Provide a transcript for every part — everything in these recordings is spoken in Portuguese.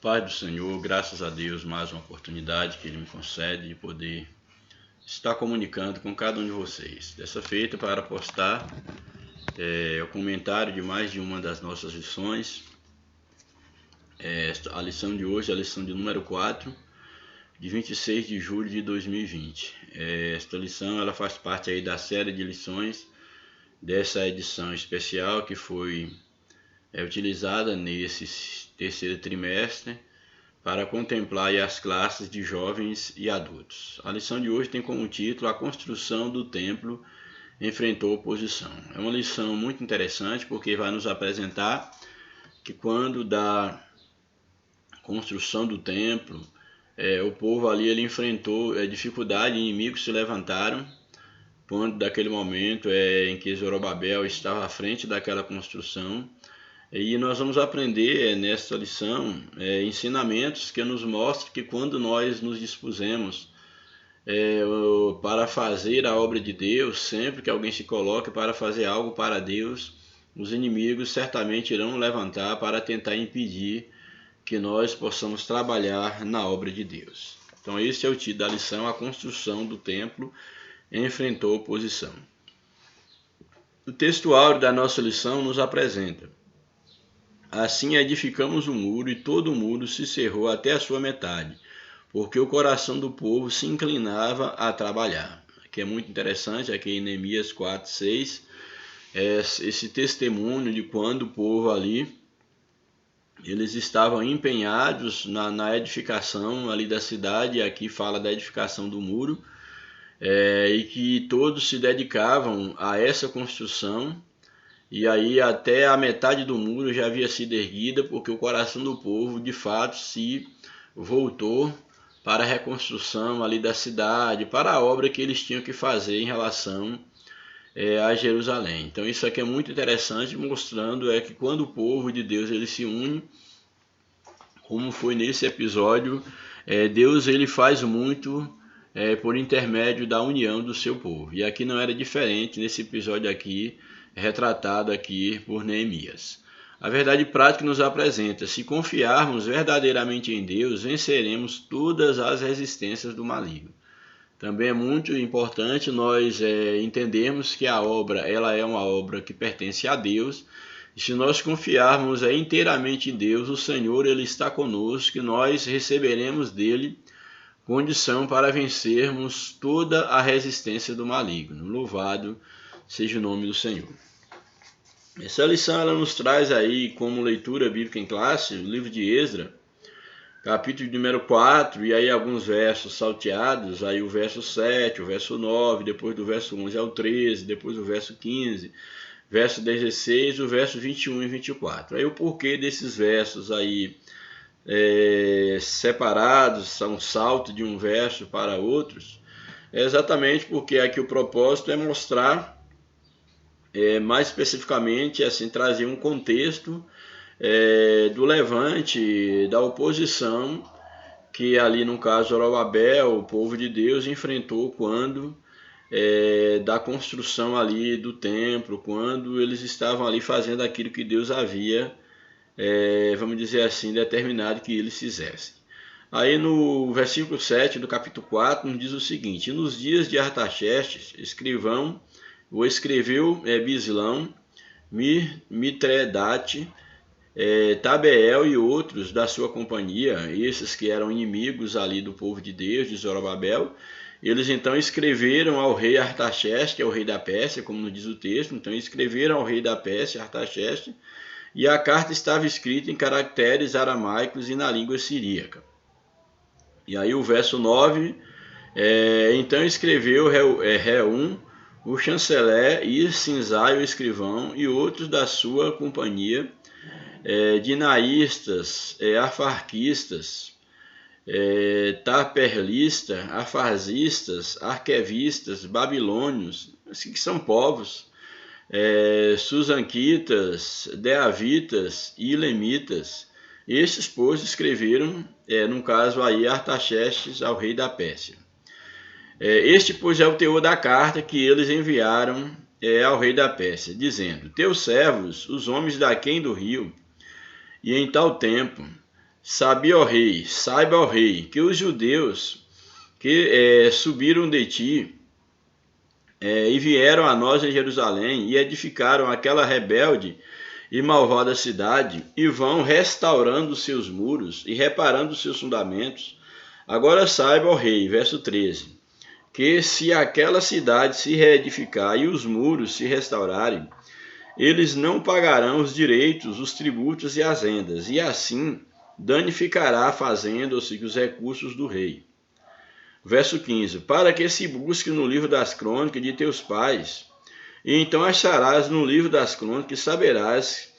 Pai do Senhor, graças a Deus, mais uma oportunidade que Ele me concede de poder estar comunicando com cada um de vocês. Dessa feita para postar o comentário de mais de uma das nossas lições. A lição de hoje é a lição de número 4, de 26 de julho de 2020. Esta lição ela faz parte aí da série de lições dessa edição especial que foi utilizada nesse terceiro trimestre para contemplar aí as classes de jovens e adultos. A lição de hoje tem como título A construção do templo enfrentou oposição. É uma lição muito interessante porque vai nos apresentar que quando da construção do templo, o povo ali ele enfrentou dificuldade, inimigos se levantaram, quando daquele momento em que Zorobabel estava à frente daquela construção. E nós vamos aprender nesta lição ensinamentos que nos mostram que quando nós nos dispusemos para fazer a obra de Deus, sempre que alguém se coloque para fazer algo para Deus, os inimigos certamente irão levantar para tentar impedir que nós possamos trabalhar na obra de Deus. Então esse é o título da lição, a construção do templo enfrentou oposição. O texto áureo da nossa lição nos apresenta: assim edificamos o muro, e todo o muro se cerrou até a sua metade, porque o coração do povo se inclinava a trabalhar. Aqui é muito interessante, aqui em Neemias 4:6, esse testemunho de quando o povo ali, eles estavam empenhados na edificação ali da cidade, e aqui fala da edificação do muro, e que todos se dedicavam a essa construção. E aí até a metade do muro já havia sido erguida, porque o coração do povo de fato se voltou para a reconstrução ali da cidade, para a obra que eles tinham que fazer em relação a Jerusalém. Então isso aqui é muito interessante, mostrando que quando o povo de Deus ele se une, como foi nesse episódio, Deus ele faz muito por intermédio da união do seu povo. E aqui não era diferente nesse episódio aqui, retratado aqui por Neemias. A verdade prática nos apresenta: se confiarmos verdadeiramente em Deus, venceremos todas as resistências do maligno. Também é muito importante nós entendermos que a obra ela é uma obra que pertence a Deus, e se nós confiarmos inteiramente em Deus, o Senhor ele está conosco, e nós receberemos dele condição para vencermos toda a resistência do maligno. Louvado seja o nome do Senhor. Essa lição ela nos traz aí como leitura bíblica em classe o livro de Esdra, capítulo número 4, e aí alguns versos salteados, aí o verso 7, o verso 9, depois do verso 11 ao 13, depois do verso 15, verso 16, o verso 21 e 24. Aí o porquê desses versos aí separados, são um salto de um verso para outros, é exatamente porque aqui o propósito é mostrar mais especificamente, assim, trazer um contexto do levante, da oposição que ali no caso Zorobabel, o povo de Deus, enfrentou quando da construção ali do templo, quando eles estavam ali fazendo aquilo que Deus havia, vamos dizer assim, determinado que eles fizessem. Aí no versículo 7 do capítulo 4 nos diz o seguinte: e nos dias de Artaxerxes, escreveu Bislão, Mitredate, Tabeel e outros da sua companhia, esses que eram inimigos ali do povo de Deus, de Zorobabel. Eles então escreveram ao rei Artaxerxes, que é o rei da Pérsia, como nos diz o texto. Então escreveram ao rei da Pérsia, Artaxerxes, e a carta estava escrita em caracteres aramaicos e na língua siríaca. E aí o verso 9, então escreveu Reum, o chanceler, e Sinzai, o escrivão, e outros da sua companhia, dinaístas, afarquistas, taperlistas, afarzistas, arquevistas, babilônios, que são povos, susanquitas, deavitas e lemitas. Estes, pois, escreveram, no caso aí, Artaxerxes ao rei da Pérsia. Este, pois, é o teor da carta que eles enviaram ao rei da Pérsia, dizendo: teus servos, os homens daquém do rio, e em tal tempo, saiba, ó rei, que os judeus que subiram de ti e vieram a nós em Jerusalém e edificaram aquela rebelde e malvada cidade, e vão restaurando seus muros e reparando seus fundamentos. Agora saiba, ó rei, verso 13, que se aquela cidade se reedificar e os muros se restaurarem, eles não pagarão os direitos, os tributos e as rendas, e assim danificará a fazenda, ou seja, os recursos do rei. Verso 15, para que se busque no livro das crônicas de teus pais, e então acharás no livro das crônicas e saberás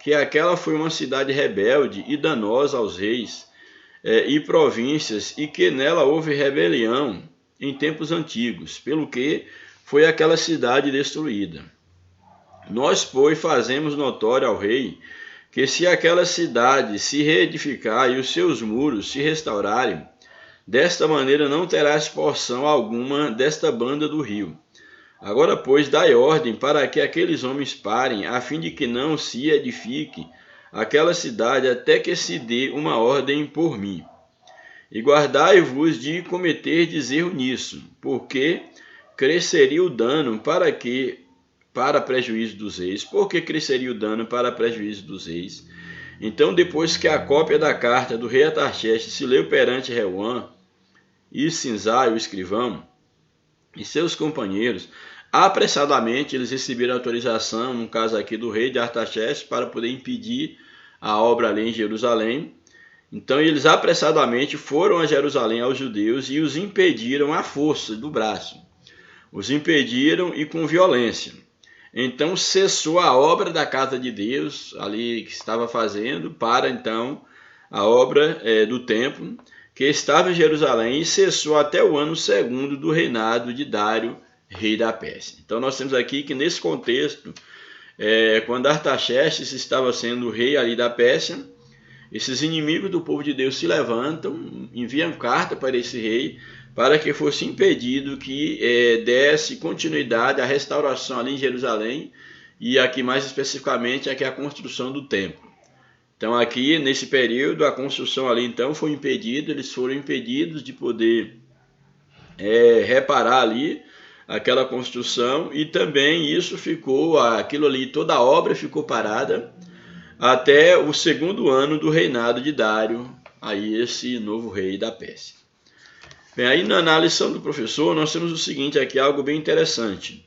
que aquela foi uma cidade rebelde e danosa aos reis e províncias, e que nela houve rebelião em tempos antigos, pelo que foi aquela cidade destruída. Nós, pois, fazemos notório ao rei que se aquela cidade se reedificar e os seus muros se restaurarem, desta maneira não terás porção alguma desta banda do rio. Agora, pois, dai ordem para que aqueles homens parem, a fim de que não se edifique aquela cidade até que se dê uma ordem por mim. E guardai-vos de cometerdes erro nisso, porque cresceria o dano para prejuízo dos reis. Por que cresceria o dano para prejuízo dos reis? Então, depois que a cópia da carta do rei Artaxerxes se leu perante Reuam e Sinzai, o escrivão, e seus companheiros, apressadamente eles receberam autorização, no caso aqui do rei de Artaxerxes, para poder impedir a obra ali em Jerusalém. Então eles apressadamente foram a Jerusalém aos judeus e os impediram à força do braço. Os impediram e com violência. Então cessou a obra da casa de Deus, ali que estava fazendo, para então a obra do templo, que estava em Jerusalém, e cessou até o ano 2º do reinado de Dário, rei da Pérsia. Então nós temos aqui que nesse contexto, quando Artaxerxes estava sendo rei ali da Pérsia, esses inimigos do povo de Deus se levantam, enviam carta para esse rei, para que fosse impedido que desse continuidade à restauração ali em Jerusalém, e aqui mais especificamente aqui a construção do templo. Então aqui nesse período a construção ali então foi impedida, eles foram impedidos de poder reparar ali aquela construção, e também isso ficou, aquilo ali, toda a obra ficou parada até o 2º ano do reinado de Dário, aí esse novo rei da Pérsia. Bem, aí na lição do professor nós temos o seguinte aqui, algo bem interessante.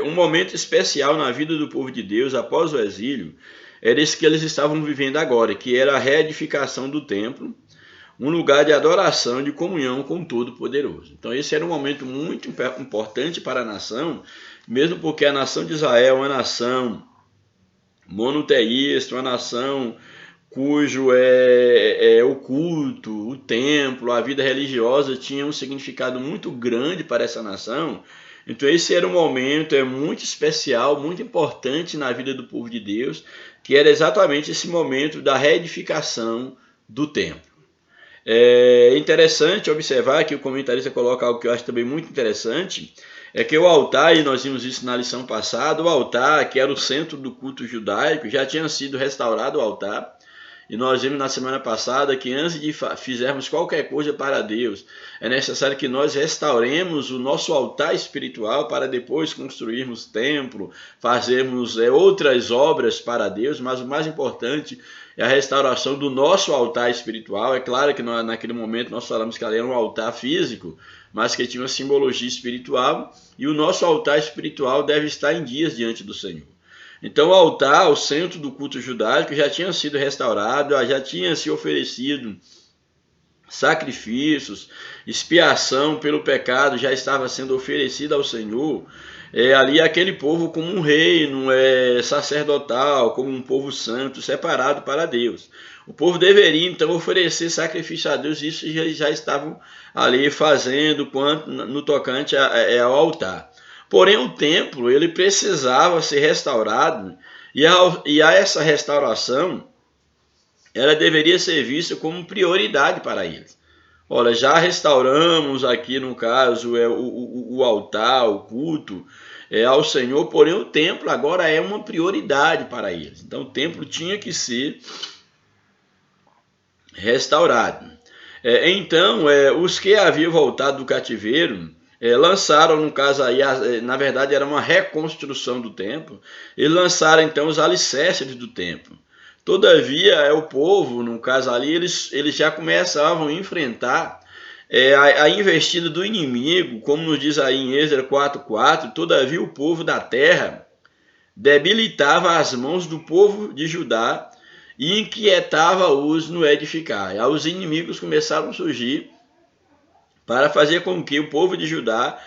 Um momento especial na vida do povo de Deus após o exílio era esse que eles estavam vivendo agora, que era a reedificação do templo, um lugar de adoração, de comunhão com o Todo-Poderoso. Então esse era um momento muito importante para a nação, mesmo porque a nação de Israel é uma nação monoteísta, uma nação cujo o culto, o templo, a vida religiosa tinha um significado muito grande para essa nação. Então esse era um momento muito especial, muito importante na vida do povo de Deus, que era exatamente esse momento da reedificação do templo. É interessante observar que o comentarista coloca algo que eu acho também muito interessante, é que o altar, e nós vimos isso na lição passada, o altar, que era o centro do culto judaico, já tinha sido restaurado o altar. E nós vimos na semana passada que antes de fizermos qualquer coisa para Deus, é necessário que nós restauremos o nosso altar espiritual para depois construirmos templo, fazermos outras obras para Deus, mas o mais importante é a restauração do nosso altar espiritual. É claro que naquele momento nós falamos que ali era um altar físico, mas que tinha uma simbologia espiritual, e o nosso altar espiritual deve estar em dias diante do Senhor. Então o altar, o centro do culto judaico, já tinha sido restaurado, já tinha se oferecido sacrifícios, expiação pelo pecado já estava sendo oferecida ao Senhor. Ali aquele povo como um reino sacerdotal, como um povo santo, separado para Deus. O povo deveria então oferecer sacrifício a Deus, isso já estavam ali fazendo no tocante ao altar. Porém, o templo ele precisava ser restaurado, e a essa restauração ela deveria ser vista como prioridade para eles. Olha, já restauramos aqui, no caso, o altar, o culto ao Senhor, porém o templo agora é uma prioridade para eles. Então o templo tinha que ser restaurado. Então, os que haviam voltado do cativeiro lançaram, no caso aí, na verdade era uma reconstrução do templo, e lançaram então os alicerces do templo. Todavia, o povo, no caso ali, eles já começavam a enfrentar a investida do inimigo, como nos diz aí em Êxodo 4:4, todavia o povo da terra debilitava as mãos do povo de Judá e inquietava-os no edificar. Aí os inimigos começaram a surgir para fazer com que o povo de Judá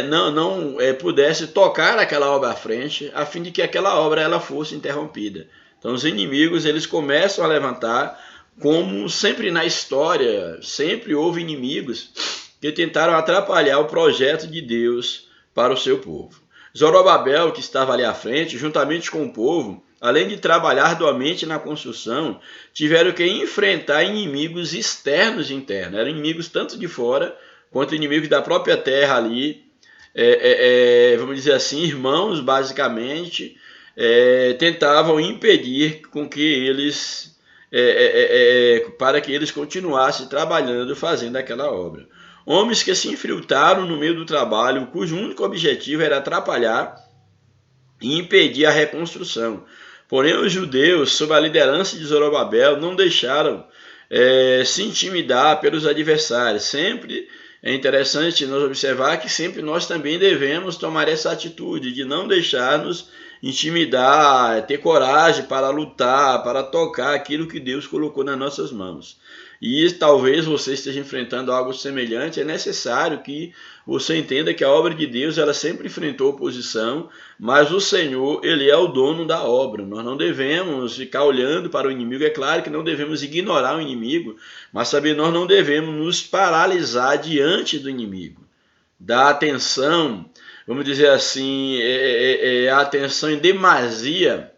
não pudesse tocar aquela obra à frente, a fim de que aquela obra ela fosse interrompida. Então os inimigos eles começam a levantar, como sempre na história, sempre houve inimigos que tentaram atrapalhar o projeto de Deus para o seu povo. Zorobabel, que estava ali à frente, juntamente com o povo, além de trabalhar arduamente na construção, tiveram que enfrentar inimigos externos e internos. Eram inimigos tanto de fora, quanto inimigos da própria terra ali, vamos dizer assim, irmãos, basicamente, tentavam impedir com que eles, para que eles continuassem trabalhando, fazendo aquela obra. Homens que se infiltraram no meio do trabalho, cujo único objetivo era atrapalhar e impedir a reconstrução. Porém, os judeus, sob a liderança de Zorobabel, não deixaram se intimidar pelos adversários. Sempre é interessante nós observar que sempre nós também devemos tomar essa atitude de não deixar-nos intimidar, ter coragem para lutar, para tocar aquilo que Deus colocou nas nossas mãos. E talvez você esteja enfrentando algo semelhante, é necessário que você entenda que a obra de Deus ela sempre enfrentou oposição, mas o Senhor ele é o dono da obra. Nós não devemos ficar olhando para o inimigo, é claro que não devemos ignorar o inimigo, mas saber nós não devemos nos paralisar diante do inimigo. Dar atenção, vamos dizer assim, a atenção em demasia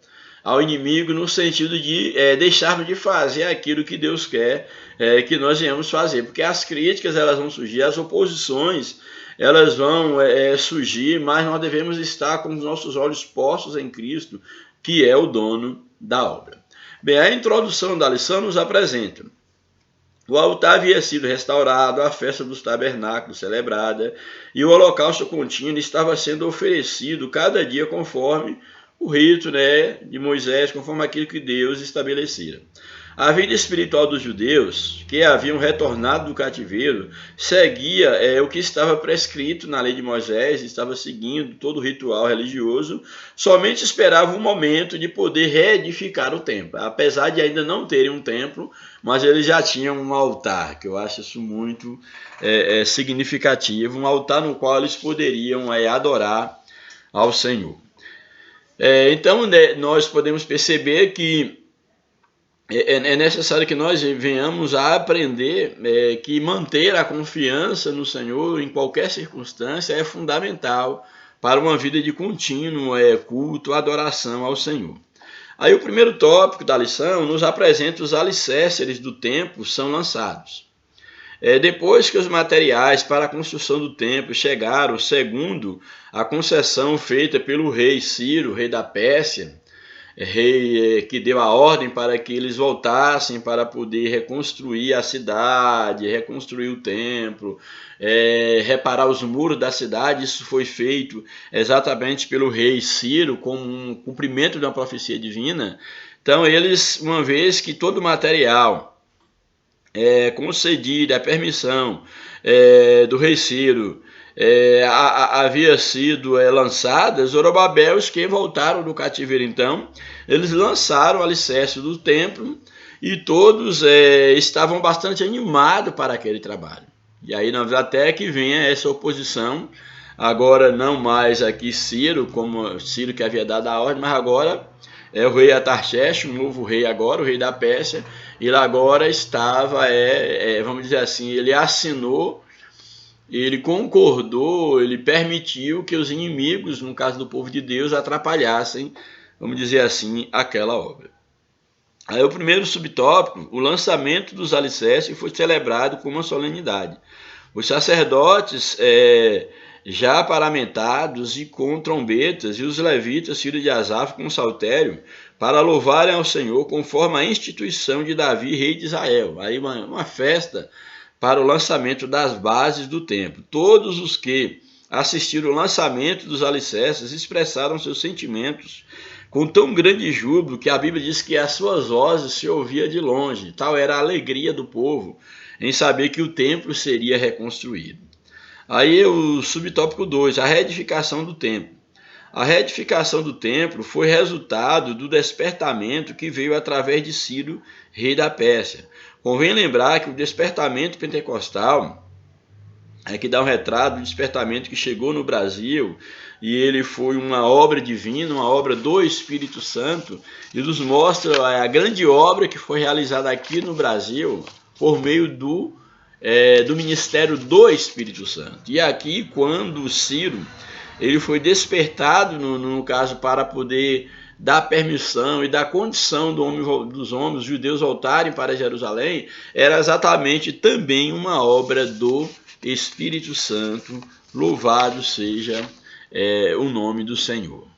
ao inimigo no sentido de deixarmos de fazer aquilo que Deus quer que nós venhamos fazer, porque as críticas elas vão surgir, as oposições elas vão surgir, mas nós devemos estar com os nossos olhos postos em Cristo, que é o dono da obra. Bem, a introdução da lição nos apresenta: o altar havia sido restaurado, a festa dos tabernáculos celebrada, e o holocausto contínuo estava sendo oferecido cada dia conforme o rito de Moisés, conforme aquilo que Deus estabelecera. A vida espiritual dos judeus, que haviam retornado do cativeiro, seguia o que estava prescrito na lei de Moisés, estava seguindo todo o ritual religioso, somente esperava um momento de poder reedificar o templo. Apesar de ainda não terem um templo, mas eles já tinham um altar, que eu acho isso muito significativo, um altar no qual eles poderiam adorar ao Senhor. Então, nós podemos perceber que é necessário que nós venhamos a aprender que manter a confiança no Senhor em qualquer circunstância é fundamental para uma vida de contínuo culto, adoração ao Senhor. Aí o primeiro tópico da lição nos apresenta os alicerces do templo são lançados. Depois que os materiais para a construção do templo chegaram, segundo a concessão feita pelo rei Ciro, rei da Pérsia, rei que deu a ordem para que eles voltassem para poder reconstruir a cidade, reconstruir o templo, reparar os muros da cidade. Isso foi feito exatamente pelo rei Ciro, como um cumprimento de uma profecia divina. Então eles, uma vez que todo o material concedida a permissão do rei Ciro havia sido lançada, Zorobabel, os que voltaram do cativeiro, então, eles lançaram o alicerce do templo e todos estavam bastante animados para aquele trabalho. E aí nós até que venha essa oposição, agora não mais aqui Ciro, como Ciro que havia dado a ordem, mas agora o rei Artaxerxes, um novo rei agora, o rei da Pérsia. Ele agora estava, vamos dizer assim, ele assinou, ele concordou, ele permitiu que os inimigos, no caso do povo de Deus, atrapalhassem, vamos dizer assim, aquela obra. Aí o primeiro subtópico, o lançamento dos alicerces, foi celebrado com uma solenidade. Os sacerdotes já paramentados e com trombetas, e os levitas, filhos de Asaf, com saltério, para louvarem ao Senhor conforme a instituição de Davi, rei de Israel. Aí uma festa para o lançamento das bases do templo. Todos os que assistiram o lançamento dos alicerces expressaram seus sentimentos com tão grande júbilo que a Bíblia diz que as suas vozes se ouvia de longe. Tal era a alegria do povo em saber que o templo seria reconstruído. Aí o subtópico 2, a reedificação do templo. A reedificação do templo foi resultado do despertamento que veio através de Ciro, rei da Pérsia. Convém lembrar que o despertamento pentecostal é que dá um retrato do despertamento que chegou no Brasil, e ele foi uma obra divina, uma obra do Espírito Santo, e nos mostra a grande obra que foi realizada aqui no Brasil por meio do ministério do Espírito Santo. E aqui, quando Ciro ele foi despertado, no caso, para poder dar permissão e dar condição dos homens judeus voltarem para Jerusalém, era exatamente também uma obra do Espírito Santo. Louvado seja o nome do Senhor.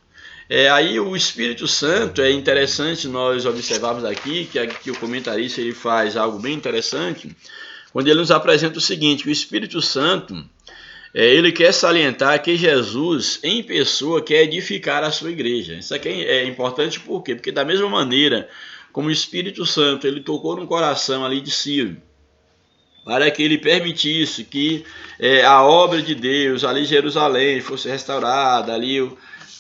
Aí o Espírito Santo, é interessante nós observarmos aqui que o comentarista ele faz algo bem interessante, quando ele nos apresenta o seguinte, que o Espírito Santo ele quer salientar que Jesus, em pessoa, quer edificar a sua igreja. Isso aqui é importante por quê? Porque da mesma maneira como o Espírito Santo ele tocou no coração ali de Ciro, para que ele permitisse que a obra de Deus ali em Jerusalém fosse restaurada, ali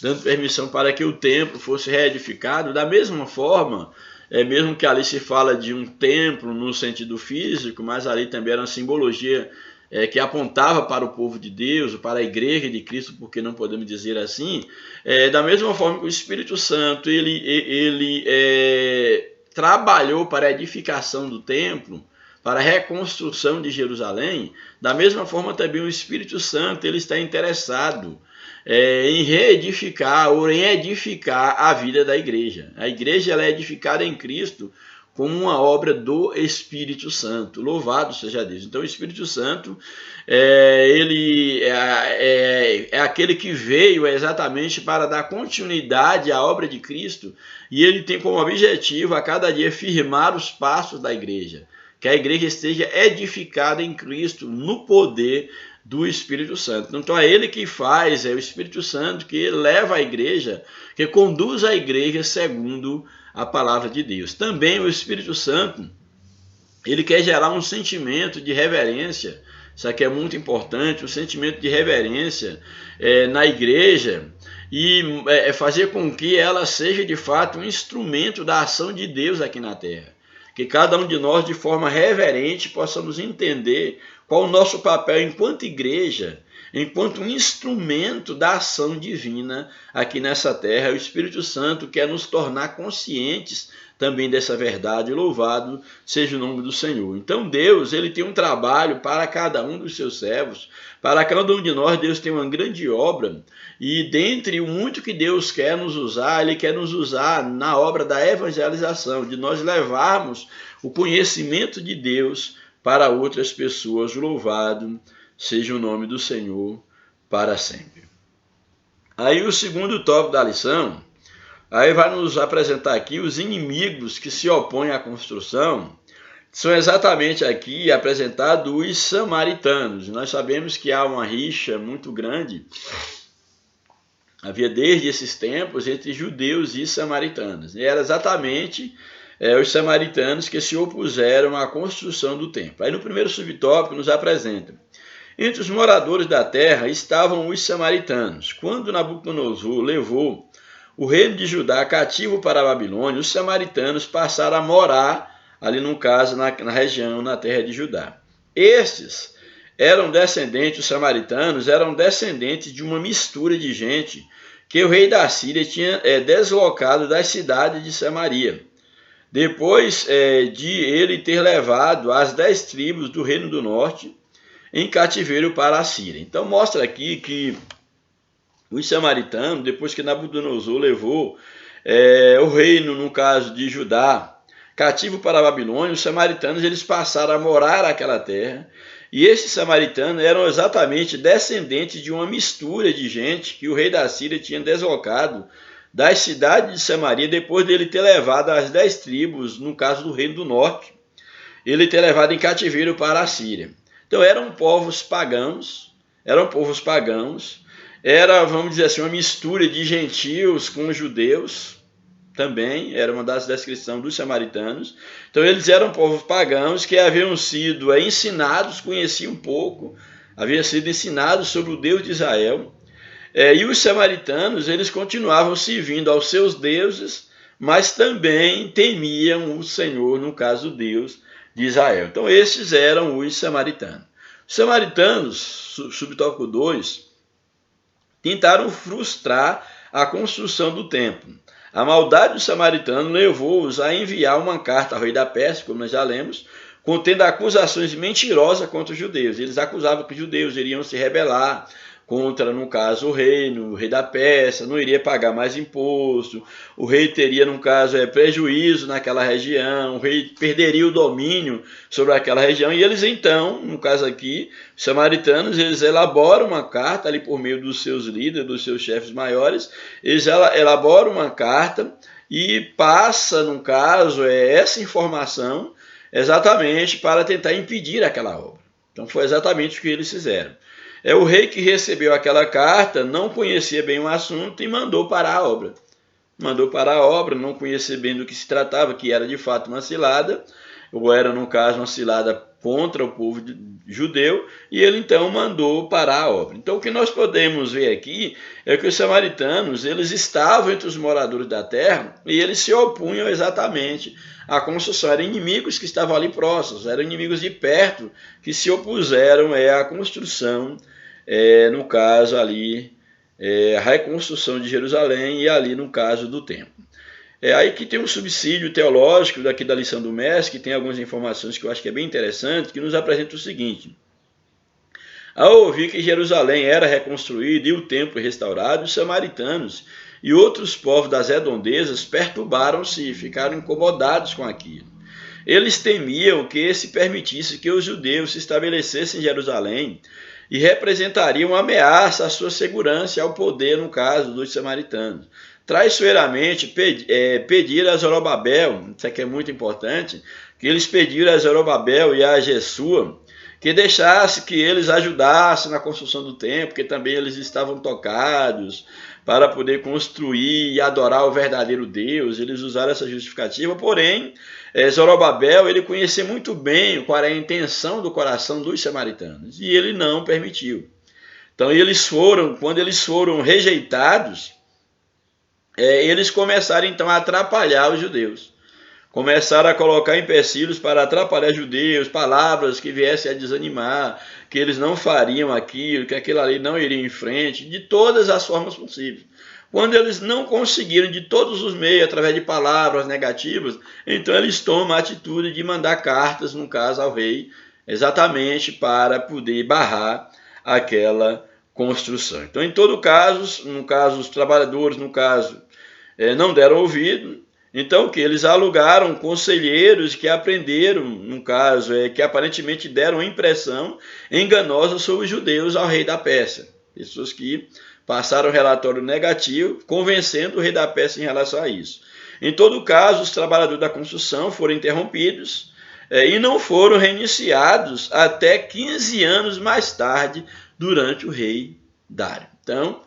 dando permissão para que o templo fosse reedificado, da mesma forma, mesmo que ali se fala de um templo no sentido físico, mas ali também era uma simbologia que apontava para o povo de Deus, para a igreja de Cristo, porque não podemos dizer assim, da mesma forma que o Espírito Santo ele trabalhou para a edificação do templo, para a reconstrução de Jerusalém, da mesma forma também o Espírito Santo ele está interessado em reedificar ou em edificar a vida da igreja. A igreja ela é edificada em Cristo como uma obra do Espírito Santo. Louvado seja Deus. Então o Espírito Santo ele é aquele que veio exatamente para dar continuidade à obra de Cristo, e ele tem como objetivo a cada dia firmar os passos da igreja, que a igreja esteja edificada em Cristo no poder do Espírito Santo. Então é ele que faz, é o Espírito Santo que leva a igreja, que conduz a igreja segundo a palavra de Deus. Também o Espírito Santo, ele quer gerar um sentimento de reverência, isso aqui é muito importante, um sentimento de reverência na igreja, e fazer com que ela seja de fato um instrumento da ação de Deus aqui na terra. Que cada um de nós, de forma reverente, possamos entender qual o nosso papel enquanto igreja, enquanto um instrumento da ação divina aqui nessa terra. O Espírito Santo quer nos tornar conscientes também dessa verdade. Louvado seja o nome do Senhor. Então Deus ele tem um trabalho para cada um dos seus servos, para cada um de nós Deus tem uma grande obra, e dentre o muito que Deus quer nos usar, Ele quer nos usar na obra da evangelização, de nós levarmos o conhecimento de Deus para outras pessoas. Louvado seja o nome do Senhor para sempre. Aí o segundo tópico da lição, aí vai nos apresentar aqui os inimigos que se opõem à construção. São exatamente aqui apresentados os samaritanos. Nós sabemos que há uma rixa muito grande, havia desde esses tempos, entre judeus e samaritanos. E era exatamente os samaritanos que se opuseram à construção do templo. Aí no primeiro subtópico nos apresenta: entre os moradores da terra estavam os samaritanos. Quando Nabucodonosor levou o reino de Judá cativo para a Babilônia, os samaritanos passaram a morar ali, no caso, na região, na terra de Judá. Estes eram descendentes, os samaritanos eram descendentes de uma mistura de gente que o rei da Síria tinha deslocado das cidades de Samaria, depois de ele ter levado as 10 tribos do reino do norte em cativeiro para a Síria. Então mostra aqui que os samaritanos, depois que Nabucodonosor levou o reino, no caso de Judá, cativo para a Babilônia, os samaritanos eles passaram a morar naquela terra, e esses samaritanos eram exatamente descendentes de uma mistura de gente que o rei da Síria tinha deslocado das cidades de Samaria, depois dele ter levado as 10 tribos, no caso do reino do norte, ele ter levado em cativeiro para a Síria. Então eram povos pagãos, era, vamos dizer assim, uma mistura de gentios com judeus, também era uma das descrições dos samaritanos. Então eles eram povos pagãos que haviam sido ensinados, conheciam um pouco, haviam sido ensinados sobre o Deus de Israel. E os samaritanos, eles continuavam servindo aos seus deuses, mas também temiam o Senhor, no caso Deus de Israel. Então esses eram os samaritanos. Os samaritanos, subtópico 2, tentaram frustrar a construção do templo. A maldade dos samaritanos levou-os a enviar uma carta ao rei da Pérsia, como nós já lemos, contendo acusações mentirosas contra os judeus. Eles acusavam que os judeus iriam se rebelar contra, no caso, o rei da Pérsia, não iria pagar mais imposto, o rei teria, no caso, prejuízo naquela região, o rei perderia o domínio sobre aquela região, e eles então, no caso aqui, os samaritanos, eles elaboram uma carta ali por meio dos seus líderes, dos seus chefes maiores, eles elaboram uma carta e passa, no caso, essa informação exatamente para tentar impedir aquela obra. Então foi exatamente o que eles fizeram. O rei que recebeu aquela carta não conhecia bem o assunto e mandou parar a obra. Não conhecia bem do que se tratava, que era de fato uma cilada, ou era, no caso, uma cilada contra o povo judeu, e ele então mandou parar a obra. Então o que nós podemos ver aqui é que os samaritanos, eles estavam entre os moradores da terra e eles se opunham exatamente à construção. Eram inimigos que estavam ali próximos, eram inimigos de perto que se opuseram à construção, no caso ali, a reconstrução de Jerusalém e ali no caso do templo. Aí que tem um subsídio teológico daqui da lição do mestre, que tem algumas informações que eu acho que é bem interessante, que nos apresenta o seguinte: ao ouvir que Jerusalém era reconstruída e o templo restaurado, os samaritanos e outros povos das redondezas perturbaram-se e ficaram incomodados com aquilo. Eles temiam que se permitisse que os judeus se estabelecessem em Jerusalém e representariam uma ameaça à sua segurança e ao poder, no caso dos samaritanos. Traiçoeiramente pediram a Zorobabel, isso aqui é muito importante, que eles pediram a Zorobabel e a Jesua que deixasse que eles ajudassem na construção do templo, porque também eles estavam tocados para poder construir e adorar o verdadeiro Deus. Eles usaram essa justificativa, porém, Zorobabel, ele conhecia muito bem qual era a intenção do coração dos samaritanos, e ele não permitiu. Então, quando eles foram rejeitados, eles começaram então a atrapalhar os judeus. Começaram a colocar empecilhos para atrapalhar judeus, palavras que viessem a desanimar, que eles não fariam aquilo, que aquilo ali não iria em frente, de todas as formas possíveis. Quando eles não conseguiram de todos os meios, através de palavras negativas, então eles tomam a atitude de mandar cartas, no caso ao rei, exatamente para poder barrar aquela construção. Então, em todo caso, no caso, os trabalhadores, não deram ouvido. Então, que eles alugaram conselheiros que aprenderam, no caso, que aparentemente deram impressão enganosa sobre os judeus ao rei da Pérsia. Pessoas que passaram relatório negativo, convencendo o rei da Pérsia em relação a isso. Em todo caso, os trabalhadores da construção foram interrompidos e não foram reiniciados até 15 anos mais tarde, durante o rei Dário. Então,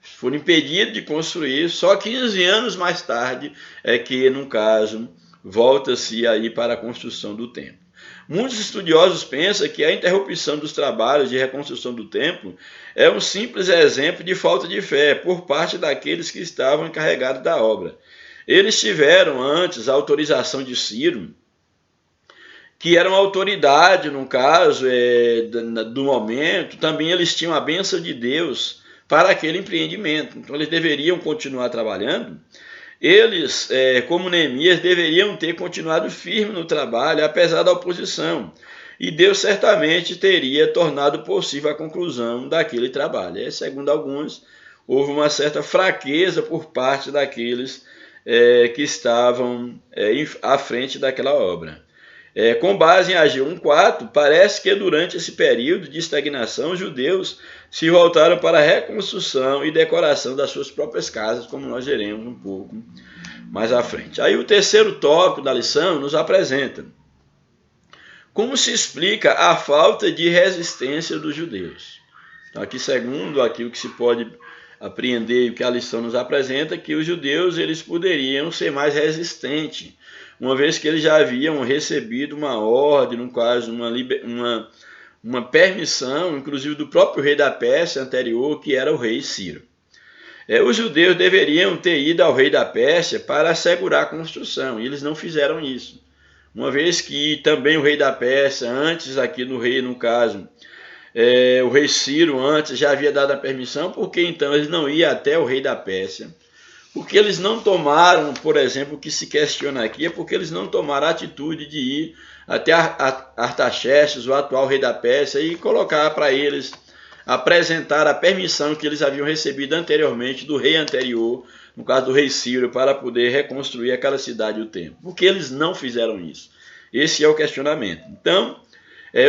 foram impedidos de construir, só 15 anos mais tarde que, no caso, volta-se aí para a construção do templo. Muitos estudiosos pensam que a interrupção dos trabalhos de reconstrução do templo é um simples exemplo de falta de fé por parte daqueles que estavam encarregados da obra. Eles tiveram antes a autorização de Ciro, que era uma autoridade, no caso, do momento. Também eles tinham a bênção de Deus para aquele empreendimento. Então, eles deveriam continuar trabalhando. Eles, como Neemias, deveriam ter continuado firme no trabalho, apesar da oposição. E Deus certamente teria tornado possível a conclusão daquele trabalho. Segundo alguns, houve uma certa fraqueza por parte daqueles que estavam à frente daquela obra. Com base em Ageu 1:4, parece que durante esse período de estagnação, os judeus se voltaram para a reconstrução e decoração das suas próprias casas, como nós veremos um pouco mais à frente. Aí o terceiro tópico da lição nos apresenta como se explica a falta de resistência dos judeus. Então, aqui, segundo aquilo que se pode apreender e o que a lição nos apresenta, que os judeus eles poderiam ser mais resistentes, uma vez que eles já haviam recebido uma ordem, no caso, uma permissão, inclusive do próprio rei da Pérsia anterior, que era o rei Ciro. Os judeus deveriam ter ido ao rei da Pérsia para assegurar a construção, e eles não fizeram isso. Uma vez que também o rei da Pérsia, antes aqui no rei, no caso, o rei Ciro antes já havia dado a permissão, porque então eles não iam até o rei da Pérsia? Porque eles não tomaram, por exemplo, o que se questiona aqui é porque eles não tomaram a atitude de ir até Artaxerxes, o atual rei da Pérsia, e colocar para eles, apresentar a permissão que eles haviam recebido anteriormente do rei anterior, no caso do rei Ciro, para poder reconstruir aquela cidade e o templo. Por que eles não fizeram isso? Esse é o questionamento. Então,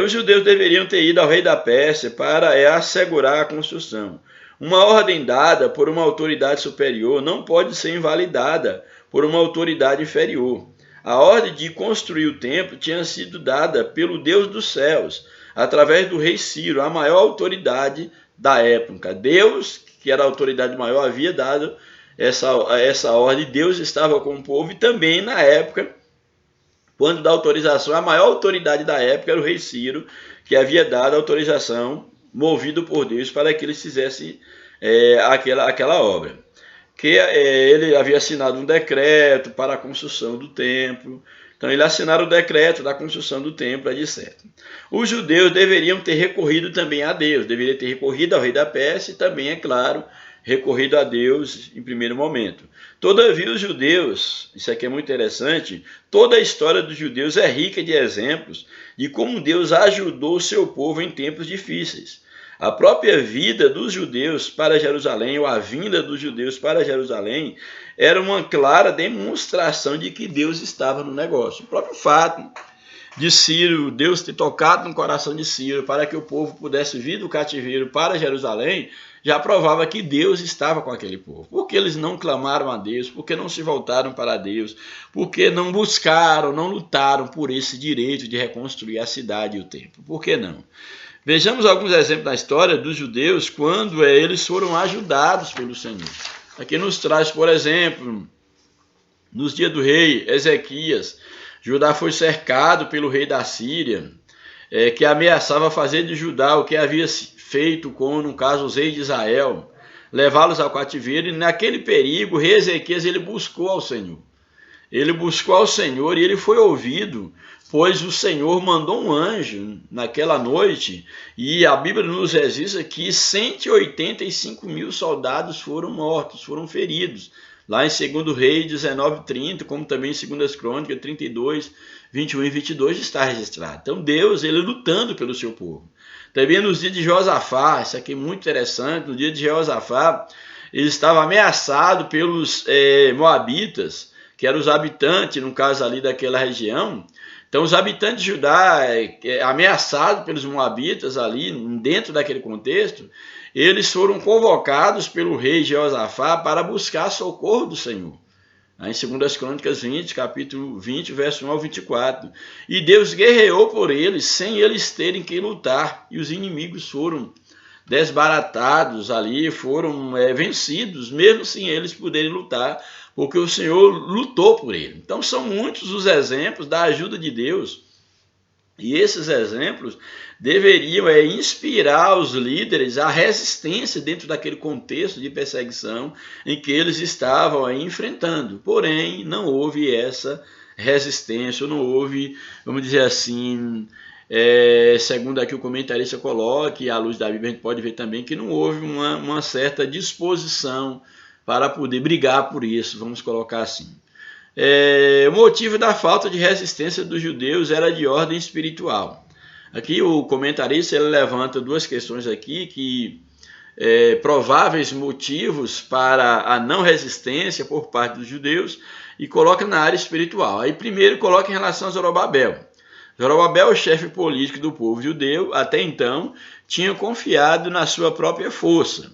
os judeus deveriam ter ido ao rei da Pérsia para assegurar a construção. Uma ordem dada por uma autoridade superior não pode ser invalidada por uma autoridade inferior. A ordem de construir o templo tinha sido dada pelo Deus dos céus, através do rei Ciro, a maior autoridade da época. Deus, que era a autoridade maior, havia dado essa ordem. Deus estava com o povo, e também na época, quando dá autorização, a maior autoridade da época era o rei Ciro, que havia dado a autorização, movido por Deus, para que eles fizessem aquela obra. Ele havia assinado um decreto para a construção do templo. Então, ele assinaram o decreto da construção do templo, etc. Os judeus deveriam ter recorrido também a Deus, deveriam ter recorrido ao rei da Pérsia e também, é claro, recorrido a Deus em primeiro momento. Todavia, os judeus, isso aqui é muito interessante, toda a história dos judeus é rica de exemplos de como Deus ajudou o seu povo em tempos difíceis. A própria vida dos judeus para Jerusalém, ou a vinda dos judeus para Jerusalém, era uma clara demonstração de que Deus estava no negócio. O próprio fato de Ciro, Deus ter tocado no coração de Ciro para que o povo pudesse vir do cativeiro para Jerusalém, já provava que Deus estava com aquele povo. Porque eles não clamaram a Deus, porque não se voltaram para Deus, porque não buscaram, não lutaram por esse direito de reconstruir a cidade e o templo. Por que não? Vejamos alguns exemplos da história dos judeus quando eles foram ajudados pelo Senhor. Aqui nos traz, por exemplo, nos dias do rei Ezequias, Judá foi cercado pelo rei da Síria, que ameaçava fazer de Judá o que havia feito com, no caso, os reis de Israel, levá-los ao cativeiro. E naquele perigo, o rei Ezequias ele buscou ao Senhor. Ele buscou ao Senhor e ele foi ouvido, pois o Senhor mandou um anjo naquela noite, e a Bíblia nos registra que 185 mil soldados foram mortos, foram feridos, lá em 2 Reis 19:30, como também em 2 Crônicas 32, 21 e 22 está registrado. Então Deus, ele lutando pelo seu povo. Também nos dias de Josafá, isso aqui é muito interessante, no dia de Josafá, ele estava ameaçado pelos moabitas, que eram os habitantes, no caso ali daquela região. Então os habitantes de Judá, ameaçados pelos moabitas ali, dentro daquele contexto, eles foram convocados pelo rei Jeosafá para buscar socorro do Senhor. Em 2 Crônicas 20, capítulo 20, verso 1 ao 24. E Deus guerreou por eles, sem eles terem que lutar. E os inimigos foram desbaratados ali, foram vencidos, mesmo sem eles poderem lutar, porque o Senhor lutou por ele. Então são muitos os exemplos da ajuda de Deus. E esses exemplos deveriam inspirar os líderes à resistência dentro daquele contexto de perseguição em que eles estavam enfrentando. Porém, não houve essa resistência, não houve, vamos dizer assim, segundo aqui o comentarista coloca, e à luz da Bíblia a gente pode ver também que não houve uma certa disposição para poder brigar por isso, vamos colocar assim. O motivo da falta de resistência dos judeus era de ordem espiritual. Aqui o comentarista ele levanta duas questões aqui, que prováveis motivos para a não resistência por parte dos judeus, e coloca na área espiritual. Aí primeiro coloca em relação a Zorobabel. Zorobabel, o chefe político do povo judeu, até então, tinha confiado na sua própria força.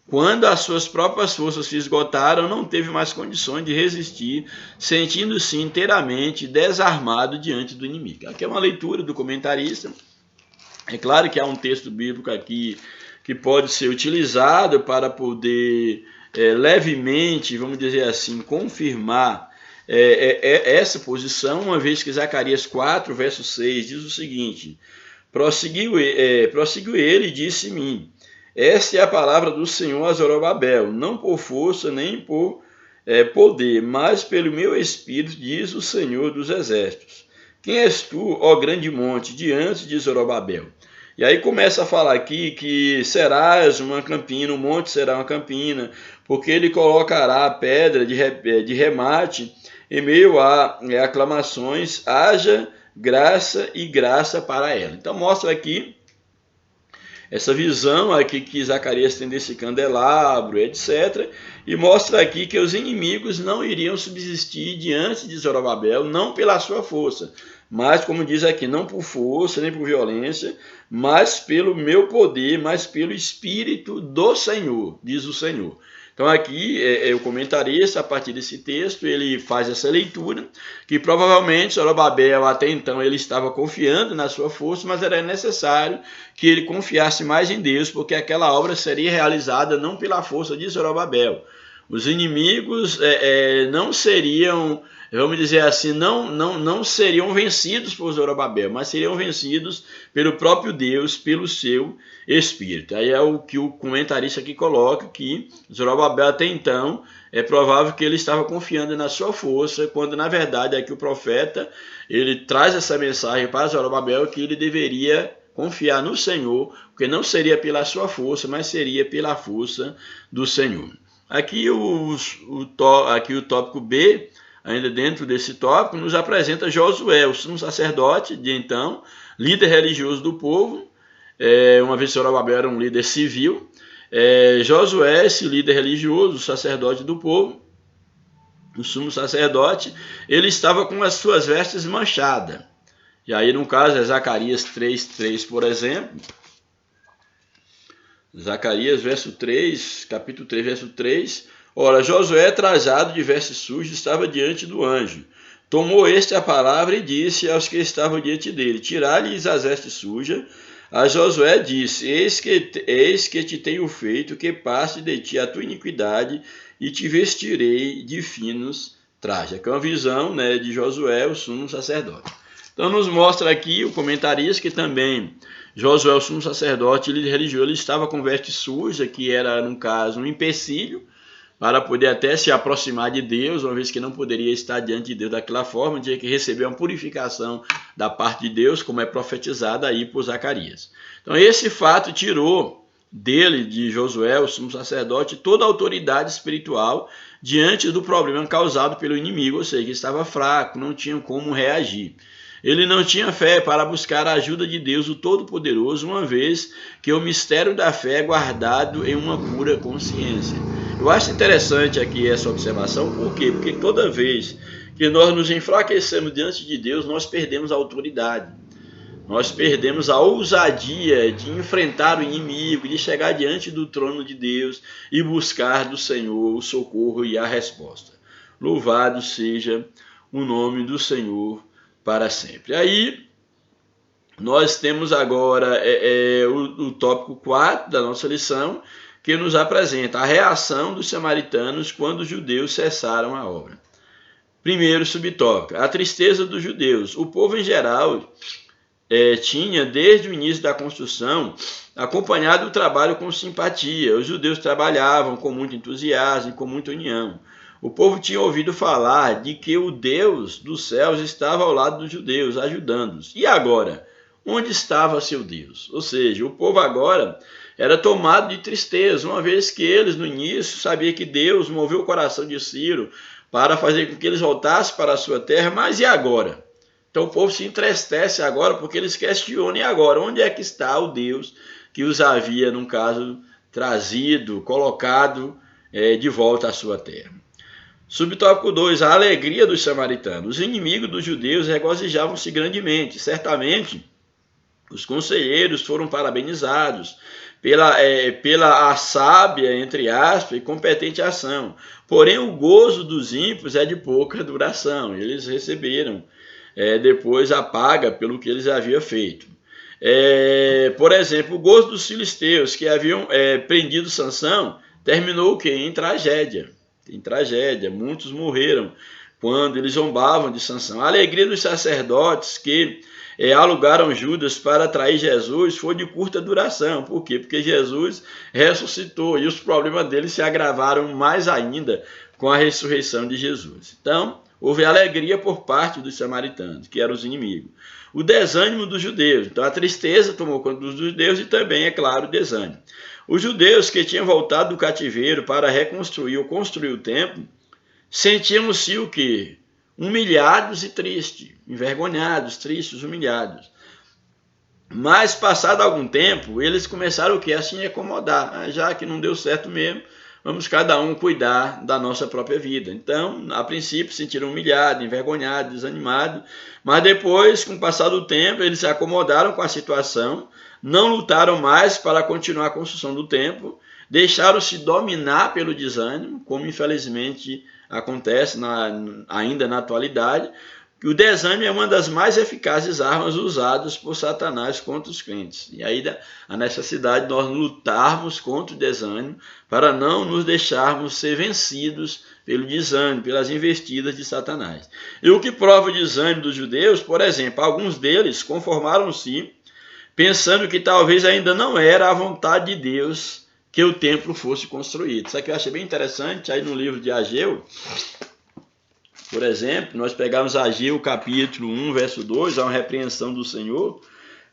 Quando as suas próprias forças se esgotaram, não teve mais condições de resistir, sentindo-se inteiramente desarmado diante do inimigo. Aqui é uma leitura do comentarista. É claro que há um texto bíblico aqui que pode ser utilizado para poder levemente, vamos dizer assim, confirmar essa posição, uma vez que Zacarias 4, verso 6 diz o seguinte: prosseguiu ele e disse-me: esta é a palavra do Senhor a Zorobabel, não por força nem por poder, mas pelo meu espírito, diz o Senhor dos exércitos. Quem és tu, ó grande monte, diante de Zorobabel? E aí começa a falar aqui que serás uma campina, o monte será uma campina, porque ele colocará a pedra de remate em meio a aclamações, haja graça e graça para ela. Então mostra aqui essa visão aqui que Zacarias tem desse candelabro, etc. E mostra aqui que os inimigos não iriam subsistir diante de Zorobabel, não pela sua força, mas, como diz aqui, não por força nem por violência, mas pelo meu poder, mas pelo Espírito do Senhor, diz o Senhor. Então aqui o comentarista, a partir desse texto, ele faz essa leitura, que provavelmente Zorobabel até então ele estava confiando na sua força, mas era necessário que ele confiasse mais em Deus, porque aquela obra seria realizada não pela força de Zorobabel. Os inimigos não seriam, vamos dizer assim, não seriam vencidos por Zorobabel, mas seriam vencidos pelo próprio Deus, pelo seu Espírito. Aí é o que o comentarista aqui coloca, que Zorobabel até então é provável que ele estava confiando na sua força, quando na verdade aqui o profeta ele traz essa mensagem para Zorobabel que ele deveria confiar no Senhor, porque não seria pela sua força, mas seria pela força do Senhor. Aqui o tópico B, ainda dentro desse tópico, nos apresenta Josué, o sumo sacerdote de então, líder religioso do povo, uma vez que Zorobabel era um líder civil. Josué, esse líder religioso, o sacerdote do povo, o sumo sacerdote, ele estava com as suas vestes manchadas. E aí, no caso, é Zacarias 3:3, por exemplo. Zacarias, capítulo 3, verso 3. Ora, Josué, trajado de vestes sujas, estava diante do anjo. Tomou este a palavra e disse aos que estavam diante dele: tirai-lhes as vestes sujas. A Josué disse: eis que te tenho feito que passe de ti a tua iniquidade e te vestirei de finos trajes. Aqui é uma visão, de Josué, o sumo sacerdote. Então nos mostra aqui o comentarista que também Josué, o sumo sacerdote, líder religioso, ele estava com veste suja, que era, no caso, um empecilho para poder até se aproximar de Deus, uma vez que não poderia estar diante de Deus daquela forma, tinha que receber uma purificação da parte de Deus, como é profetizado aí por Zacarias. Então esse fato tirou dele, de Josué, o sumo sacerdote, toda a autoridade espiritual diante do problema causado pelo inimigo, ou seja, que estava fraco, não tinha como reagir. Ele não tinha fé para buscar a ajuda de Deus, o Todo-Poderoso, uma vez que o mistério da fé é guardado em uma pura consciência. Eu acho interessante aqui essa observação, por quê? Porque toda vez que nós nos enfraquecemos diante de Deus, nós perdemos a autoridade. Nós perdemos a ousadia de enfrentar o inimigo, de chegar diante do trono de Deus e buscar do Senhor o socorro e a resposta. Louvado seja o nome do Senhor para sempre. Aí nós temos agora o tópico 4 da nossa lição, que nos apresenta a reação dos samaritanos quando os judeus cessaram a obra. Primeiro subtópico, a tristeza dos judeus. O povo em geral tinha, desde o início da construção, acompanhado o trabalho com simpatia. Os judeus trabalhavam com muito entusiasmo e com muita união. O povo tinha ouvido falar de que o Deus dos céus estava ao lado dos judeus, ajudando-os. E agora? Onde estava seu Deus? Ou seja, o povo agora era tomado de tristeza, uma vez que eles, no início, sabiam que Deus moveu o coração de Ciro para fazer com que eles voltassem para a sua terra, mas e agora? Então o povo se entristece agora porque eles questionam, e agora? Onde é que está o Deus que os havia, num caso, trazido, colocado de volta à sua terra? Subtópico 2, a alegria dos samaritanos. Os inimigos dos judeus regozijavam-se grandemente. Certamente, os conselheiros foram parabenizados pela sábia, entre aspas, e competente ação. Porém, o gozo dos ímpios é de pouca duração. Eles receberam depois a paga pelo que eles haviam feito. Por exemplo, o gozo dos filisteus, que haviam prendido Sansão, terminou o quê? Em tragédia. Muitos morreram quando eles zombavam de Sansão. A alegria dos sacerdotes que alugaram Judas para trair Jesus foi de curta duração. Por quê? Porque Jesus ressuscitou e os problemas deles se agravaram mais ainda com a ressurreição de Jesus. Então, houve alegria por parte dos samaritanos, que eram os inimigos. O desânimo dos judeus. Então, a tristeza tomou conta dos judeus e também, é claro, o desânimo. Os judeus que tinham voltado do cativeiro para reconstruir ou construir o templo, sentiam-se o quê? Humilhados e tristes, envergonhados, tristes, humilhados. Mas, passado algum tempo, eles começaram o quê? A se acomodar. Já que não deu certo mesmo, vamos cada um cuidar da nossa própria vida. Então, a princípio, se sentiram humilhados, envergonhados, desanimados, mas depois, com o passar do tempo, eles se acomodaram com a situação, não lutaram mais para continuar a construção do templo, deixaram-se dominar pelo desânimo, como infelizmente acontece ainda na atualidade. O desânimo é uma das mais eficazes armas usadas por Satanás contra os crentes. E aí a necessidade de nós lutarmos contra o desânimo para não nos deixarmos ser vencidos pelo desânimo, pelas investidas de Satanás. E o que prova o desânimo dos judeus, por exemplo, alguns deles conformaram-se pensando que talvez ainda não era a vontade de Deus que o templo fosse construído. Isso aqui eu achei bem interessante, aí no livro de Ageu, por exemplo, nós pegamos Ageu capítulo 1, verso 2, há uma repreensão do Senhor,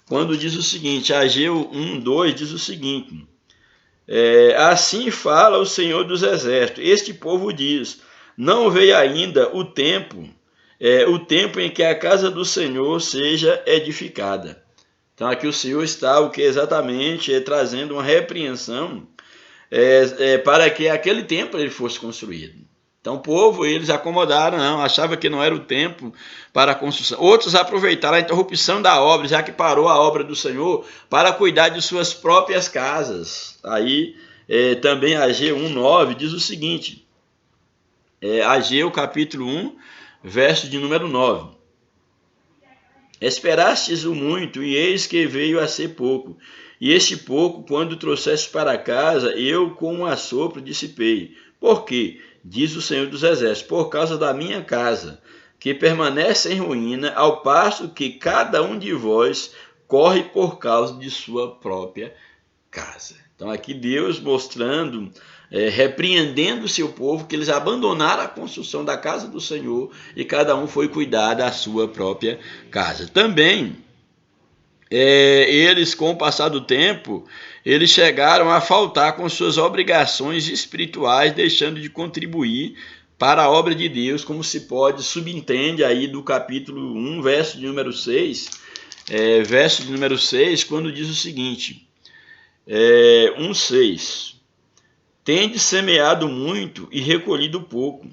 quando diz o seguinte, Ageu 1, 2 diz o seguinte, assim fala o Senhor dos Exércitos, este povo diz, não veio ainda o tempo em que a casa do Senhor seja edificada. Então aqui o Senhor está exatamente trazendo uma repreensão para que aquele templo ele fosse construído. Então o povo, eles acomodaram, não, achava que não era o tempo para a construção. Outros aproveitaram a interrupção da obra, já que parou a obra do Senhor, para cuidar de suas próprias casas. Aí também Ageu 1,9 diz o seguinte, Ageu capítulo 1, verso de número 9. Esperastes o muito, e eis que veio a ser pouco. E este pouco, quando trouxeste para casa, eu com um assopro dissipei. Por quê? Diz o Senhor dos Exércitos, por causa da minha casa, que permanece em ruína, ao passo que cada um de vós corre por causa de sua própria casa. Então aqui Deus mostrando, repreendendo o seu povo, que eles abandonaram a construção da casa do Senhor e cada um foi cuidar da sua própria casa. Também, eles com o passar do tempo, eles chegaram a faltar com suas obrigações espirituais, deixando de contribuir para a obra de Deus, como se pode, subentende aí do capítulo 1, verso de número 6, quando diz o seguinte, 1,6, tendes semeado muito e recolhido pouco,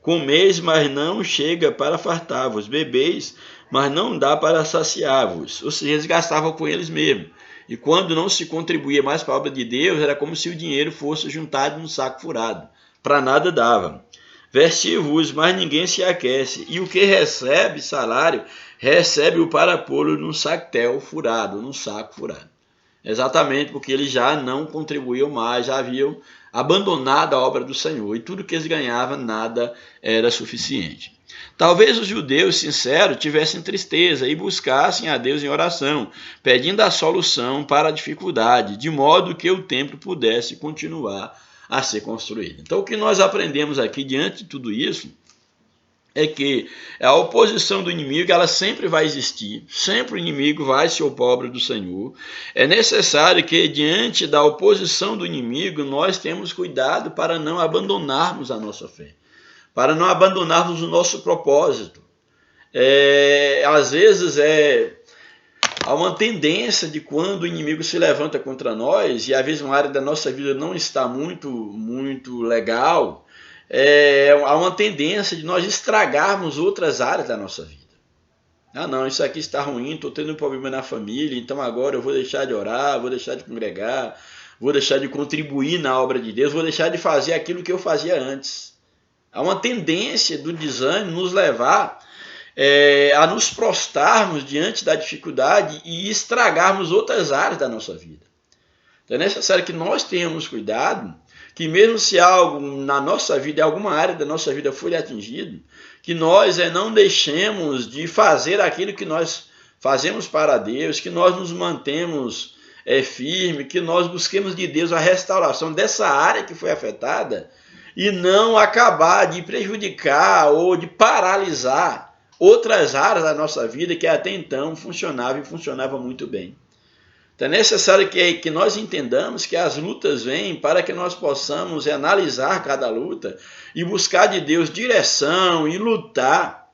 comeis, mas não chega para fartar-vos, bebeis, mas não dá para saciar-vos. Ou seja, eles gastavam com eles mesmos. E quando não se contribuía mais para a obra de Deus, era como se o dinheiro fosse juntado num saco furado. Para nada dava. Vestir-vos, mas ninguém se aquece. E o que recebe salário, recebe-o para pô-lo num sactel furado, num saco furado. Exatamente porque eles já não contribuíam mais, já haviam abandonado a obra do Senhor. E tudo que eles ganhavam, nada era suficiente. Talvez os judeus sinceros tivessem tristeza e buscassem a Deus em oração, pedindo a solução para a dificuldade, de modo que o templo pudesse continuar a ser construído. Então, o que nós aprendemos aqui diante de tudo isso é que a oposição do inimigo ela sempre vai existir, sempre o inimigo vai se opor à obra do Senhor. É necessário que, diante da oposição do inimigo, nós temos cuidado para não abandonarmos a nossa fé, para não abandonarmos o nosso propósito. Às vezes há uma tendência de quando o inimigo se levanta contra nós, e às vezes uma área da nossa vida não está muito legal, há uma tendência de nós estragarmos outras áreas da nossa vida. Ah, não, isso aqui está ruim, estou tendo um problema na família, então agora eu vou deixar de orar, vou deixar de congregar, vou deixar de contribuir na obra de Deus, vou deixar de fazer aquilo que eu fazia antes. Há uma tendência do desânimo nos levar a nos prostrarmos diante da dificuldade e estragarmos outras áreas da nossa vida. Então é necessário que nós tenhamos cuidado, que mesmo se algo na nossa vida, alguma área da nossa vida for atingido, que nós não deixemos de fazer aquilo que nós fazemos para Deus, que nós nos mantemos firmes, que nós busquemos de Deus a restauração dessa área que foi afetada e não acabar de prejudicar ou de paralisar outras áreas da nossa vida que até então funcionavam e funcionavam muito bem. Então é necessário que nós entendamos que as lutas vêm para que nós possamos analisar cada luta e buscar de Deus direção e lutar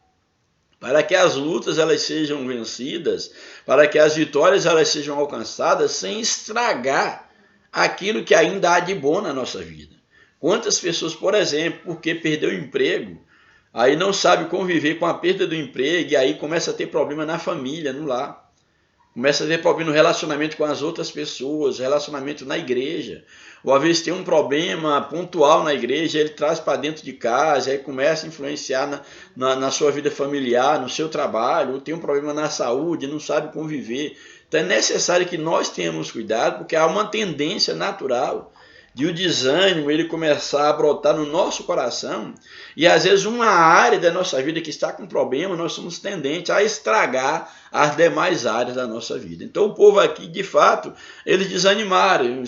para que as lutas elas sejam vencidas, para que as vitórias elas sejam alcançadas sem estragar aquilo que ainda há de bom na nossa vida. Quantas pessoas, por exemplo, porque perdeu o emprego, aí não sabe conviver com a perda do emprego e aí começa a ter problema na família, no lar. Começa a ter problema no relacionamento com as outras pessoas, relacionamento na igreja. Ou às vezes tem um problema pontual na igreja, ele traz para dentro de casa, aí começa a influenciar na sua vida familiar, no seu trabalho, ou tem um problema na saúde, não sabe conviver. Então é necessário que nós tenhamos cuidado, porque há uma tendência natural de o desânimo ele começar a brotar no nosso coração e às vezes uma área da nossa vida que está com problema, nós somos tendentes a estragar as demais áreas da nossa vida. Então o povo aqui, de fato, eles desanimaram,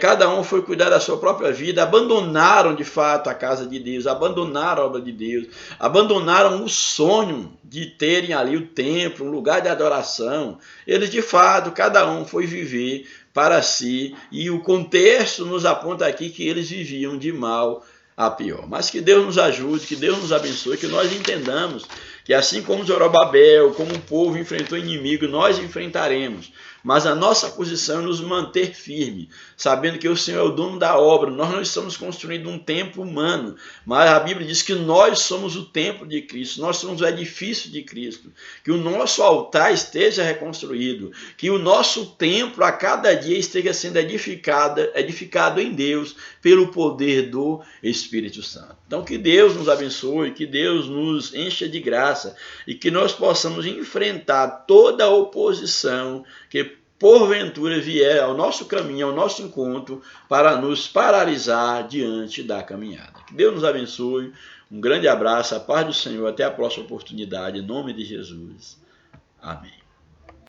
cada um foi cuidar da sua própria vida, abandonaram de fato a casa de Deus, abandonaram a obra de Deus, abandonaram o sonho de terem ali o templo, um lugar de adoração. Eles de fato, cada um foi viver para si, e o contexto nos aponta aqui que eles viviam de mal a pior. Mas que Deus nos ajude, que Deus nos abençoe, que nós entendamos que assim como Zorobabel, como o povo enfrentou inimigo, nós enfrentaremos. Mas a nossa posição é nos manter firme, sabendo que o Senhor é o dono da obra. Nós não estamos construindo um templo humano, mas a Bíblia diz que nós somos o templo de Cristo, nós somos o edifício de Cristo, que o nosso altar esteja reconstruído, que o nosso templo a cada dia esteja sendo edificado em Deus pelo poder do Espírito Santo. Então que Deus nos abençoe, que Deus nos encha de graça e que nós possamos enfrentar toda a oposição que porventura vier ao nosso caminho, ao nosso encontro, para nos paralisar diante da caminhada. Que Deus nos abençoe, um grande abraço, a paz do Senhor, até a próxima oportunidade, em nome de Jesus. Amém.